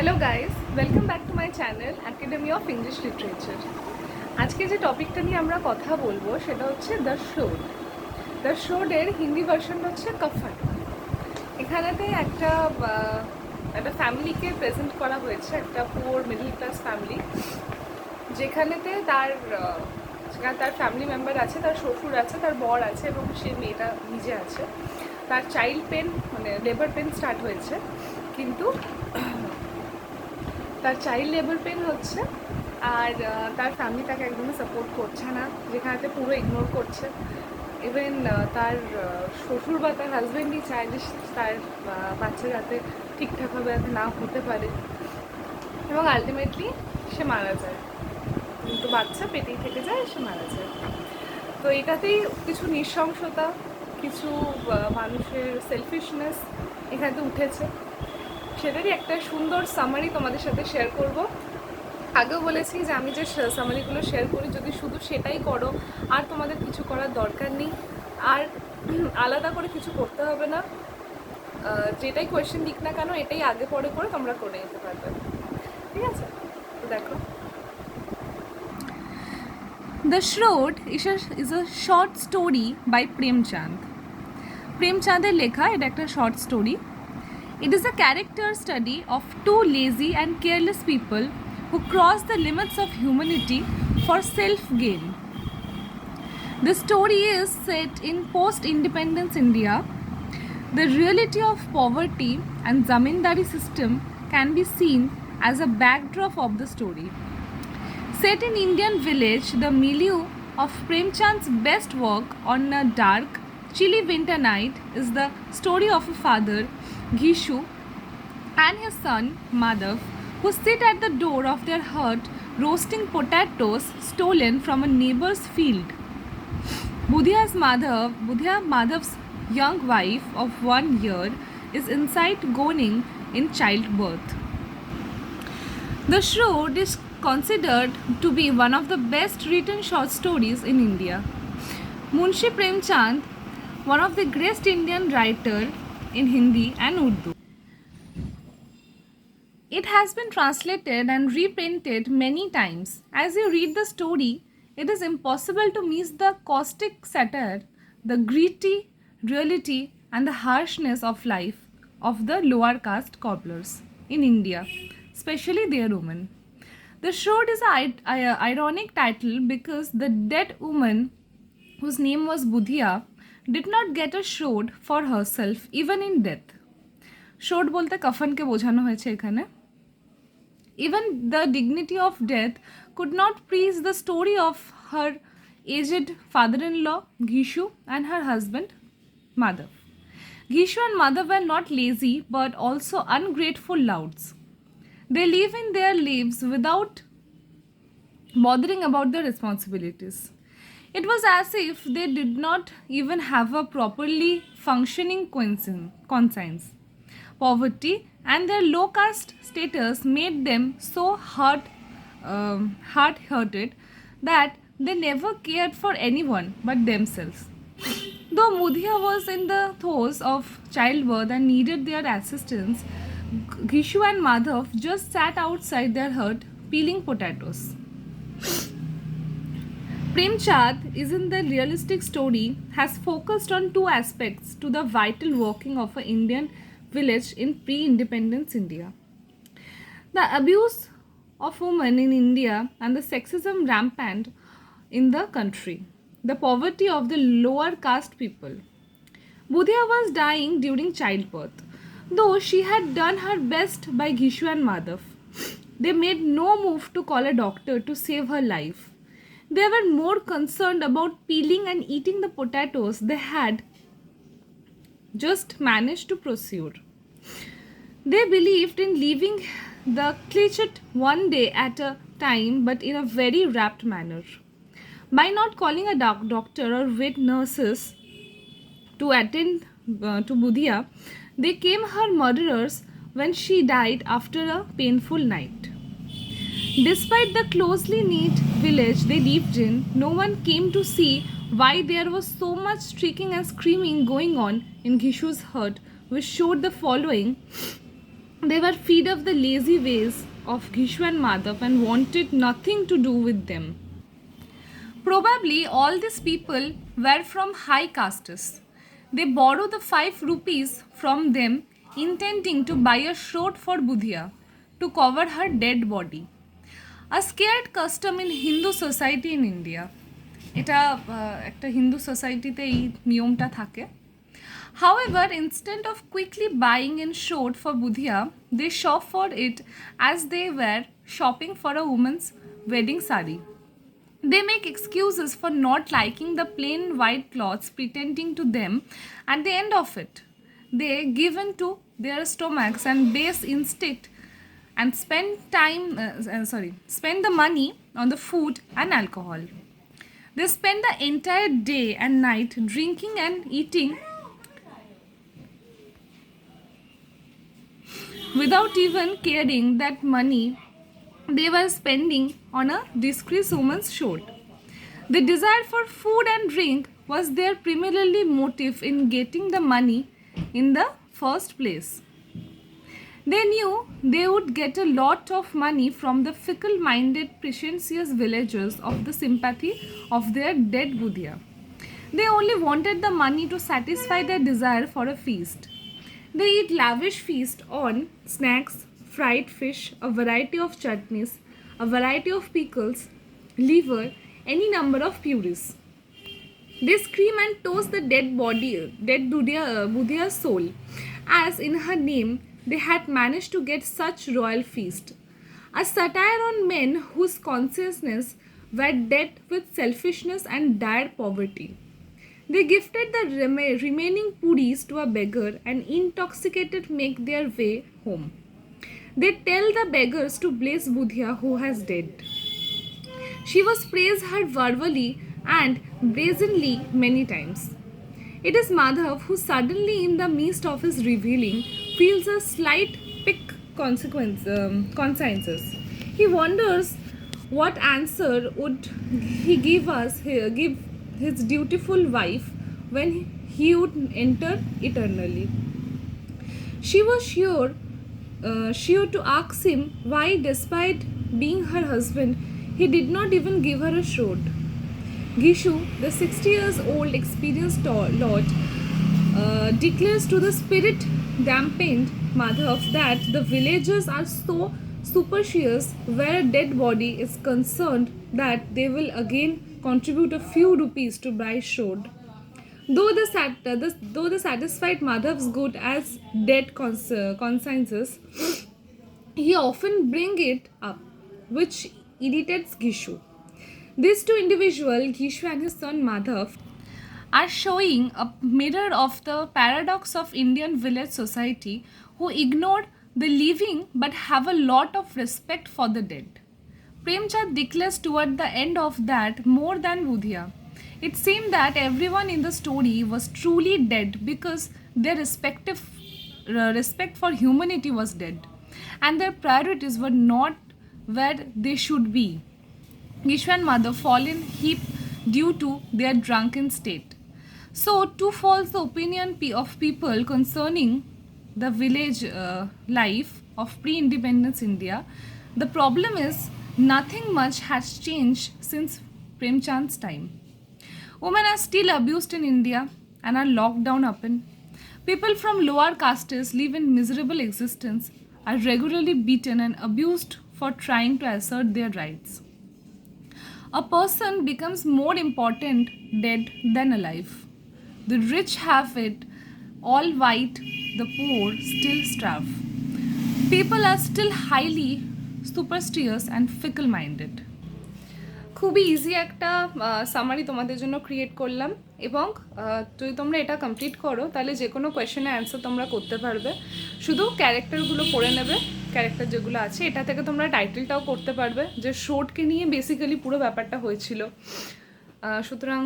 Hello guys, welcome back to my channel academy of English literature. আজকে যে টপিকটা নিয়ে আমরা কথা বলবো সেটা হচ্ছে দ্য শ্রোড। দ্য শ্রোডের হিন্দি ভার্সন হচ্ছে কফন। এখানেতে একটা ফ্যামিলিকে প্রেজেন্ট করা হয়েছে, একটা পুয়ার মিডল ক্লাস ফ্যামিলি, যেখানেতে তার ফ্যামিলি মেম্বার আছে, তার শ্বশুর আছে, তার বর আছে এবং সে মেয়েটা নিজে আছে। তার চাইল্ড পেন মানে লেবার পেন স্টার্ট হয়েছে, কিন্তু তার চাইল্ড লেবার পেন হচ্ছে, আর তার ফ্যামিলি তাকে একদমই সাপোর্ট করছে না, যেখানেতে পুরো ইগনোর করছে। ইভেন তার শ্বশুর বা তার হাজব্যান্ডই চায় যে তার বাচ্চা যাতে ঠিকঠাকভাবে যাতে না হতে পারে, এবং আলটিমেটলি সে মারা যায়। কিন্তু বাচ্চা পেটেই থেকে যায়, সে মারা যায়। তো এটাতেই কিছু নৃশংসতা, কিছু মানুষের সেলফিশনেস এখানে উঠেছে। সেটারই একটা সুন্দর সামারি তোমাদের সাথে শেয়ার করব। আগেও বলেছি যে আমি যে সামারিগুলো শেয়ার করি, যদি শুধু সেটাই করো আর তোমাদের কিছু করার দরকার নেই, আর আলাদা করে কিছু করতে হবে না, যেটাই কোয়েশ্চেন দিক না কেন এটাই আগে পরে করে তোমরা করে নিতে পারবে। ঠিক আছে, তো দেখো। The Shroud is a short story by Premchand. প্রেমচাঁদের লেখা এটা একটা short story. It is a character study of two lazy and careless people who cross the limits of humanity for self-gain. The story is set in post-independence India. The reality of poverty and zamindari system can be seen as a backdrop of the story. Set in Indian village, the milieu of Premchand's best work on a dark, chilly winter night is the story of a father, Gishu, and his son, Madhav, who sit at the door of their hut roasting potatoes stolen from a neighbor's field. Budhya Madhav's young wife of 1 year is inside groaning in childbirth. The Shroud is considered to be one of the best written short stories in India. Munshi Premchand, one of the greatest Indian writer in Hindi and Urdu. It has been translated and reprinted many times. As you read the story, it is impossible to miss the caustic satire, the gritty reality, and the harshness of life of the lower caste cobblers in India, especially their women. The Shroud is an ironic title because the dead woman, whose name was Budhya, did not get a shroud for herself even in death. Shroud bolte kafan ke বোঝানো হয়েছে এখানে. Even the dignity of death could not please the story of her aged father-in-law Gishu and her husband Madhav. Gishu and Madhav were not lazy but also ungrateful louts. They live in their lives without bothering about their responsibilities. It was as if they did not even have a properly functioning conscience. Poverty and their low caste status made them so hard-hearted that they never cared for anyone but themselves. Though Mudhya was in the throes of childbirth and needed their assistance, Gishu and Madhav just sat outside their hut peeling potatoes. Premchand is in the realistic story has focused on two aspects to the vital working of an Indian village in pre-independence India. The abuse of women in India and the sexism rampant in the country. The poverty of the lower caste people. Budhya was dying during childbirth. Though she had done her best by Gishu and Madhav, they made no move to call a doctor to save her life. They were more concerned about peeling and eating the potatoes they had just managed to procure. They believed in leaving the clichet one day at a time, but in a very rapt manner. By not calling a doctor or vet nurses to attend to Budhya, they became her murderers when she died after a painful night. Despite the closely knit village they lived in, no one came to see why there was so much shrieking and screaming going on in Gishu's hut, which showed the following They were fed of the lazy ways of Gishu and Madhav and wanted nothing to do with them. Probably all these people were from high castes. They borrowed the 5 rupees from them, intending to buy a shroud for Budhia to cover her dead body. A scared custom in Hindu society in India. এটা একটা হিন্দু সোসাইটিতে এই নিয়মটা থাকে. However, instead of quickly buying in short for Budhia, they shop for it as they were shopping for a woman's wedding sari. They make excuses for not liking the plain white cloths, pretending to them at the end of it. They give in to their stomachs and base instinct and spend the money on the food and alcohol. They spend the entire day and night drinking and eating without even caring that money they were spending on a disgraced woman's short. The desire for food and drink was their primarily motive in getting the money in the first place. They knew they would get a lot of money from the fickle-minded, pretentious villagers of the sympathy of their dead Budhia. They only wanted the money to satisfy their desire for a feast. They eat lavish feast on snacks, fried fish, a variety of chutneys, a variety of pickles, liver, any number of purees. They scream and toast the dead Budhia's soul, as in her name they had managed to get such royal feast. A satire on men whose consciousness were dead with selfishness and dire poverty. They gifted the remaining puris to a beggar and intoxicated make their way home. They tell the beggars to bless Budhia who has dead. She was praised her verbally and brazenly many times. It is Madhav who suddenly in the midst of his revealing feels a slight pick consciences. He wonders what answer would he give his dutiful wife when he would enter eternally. She was sure to ask him why, despite being her husband, he did not even give her a shroud. Gishu, the 60 years old experienced lord, declares to the spirit dampened Madhav that the villagers are so superstitious where a dead body is concerned that they will again contribute a few rupees to buy shroud. Though the satisfied Madhav's good as dead consciences, he often bring it up, which irritates Gishu. These two individuals, Gishu and his son Madhav, are showing a mirror of the paradox of Indian village society who ignore the living but have a lot of respect for the dead. Premchand declares toward the end of that more than Budhia. It seemed that everyone in the story was truly dead because their respect for humanity was dead and their priorities were not where they should be. Gishu and Madhav fall in heap due to their drunken state. So too falls the opinion of people concerning the village life of pre-independence India. The problem is nothing much has changed since Premchand's time. Women are still abused in India and are locked down upon. People from lower castes live in miserable existence, are regularly beaten and abused for trying to assert their rights. A person becomes more important dead than alive. The rich have it all white, the poor still starve. People are still highly superstitious and fickle-minded. খুবই easy একটা summary তোমাদের জন্য create করলাম এবং যদি তোমরা এটা complete করো তাহলে যে কোনো কোয়েশ্চেনের অ্যান্সার তোমরা করতে পারবে। শুধু ক্যারেক্টারগুলো পড়ে নেবে, ক্যারেক্টার যেগুলো আছে এটা থেকে তোমরা টাইটেলটাও করতে পারবে যে শর্টকে নিয়ে বেসিক্যালি পুরো ব্যাপারটা হয়েছিল। সুতরাং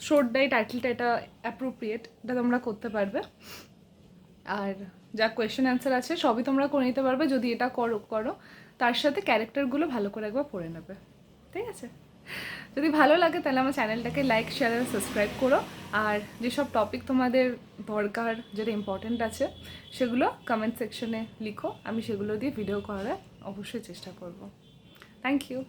শর্টটাই টাইটেলটা এটা অ্যাপ্রোপ্রিয়েট, এটা তোমরা করতে পারবে। আর যা কোয়েশ্চেন অ্যান্সার আছে সবই তোমরা করে নিতে পারবে যদি এটা করো তার সাথে ক্যারেক্টারগুলো ভালো করে একবার পড়ে নেবে। ঠিক আছে। যদি ভালো লাগে তাহলে আমার চ্যানেলটাকে লাইক, শেয়ার আর সাবস্ক্রাইব করো। আর যেসব টপিক তোমাদের দরকার, যেটা ইম্পর্টেন্ট আছে, সেগুলো কমেন্ট সেকশনে লিখো, আমি সেগুলো দিয়ে ভিডিও করার অবশ্যই চেষ্টা করব। Thank you.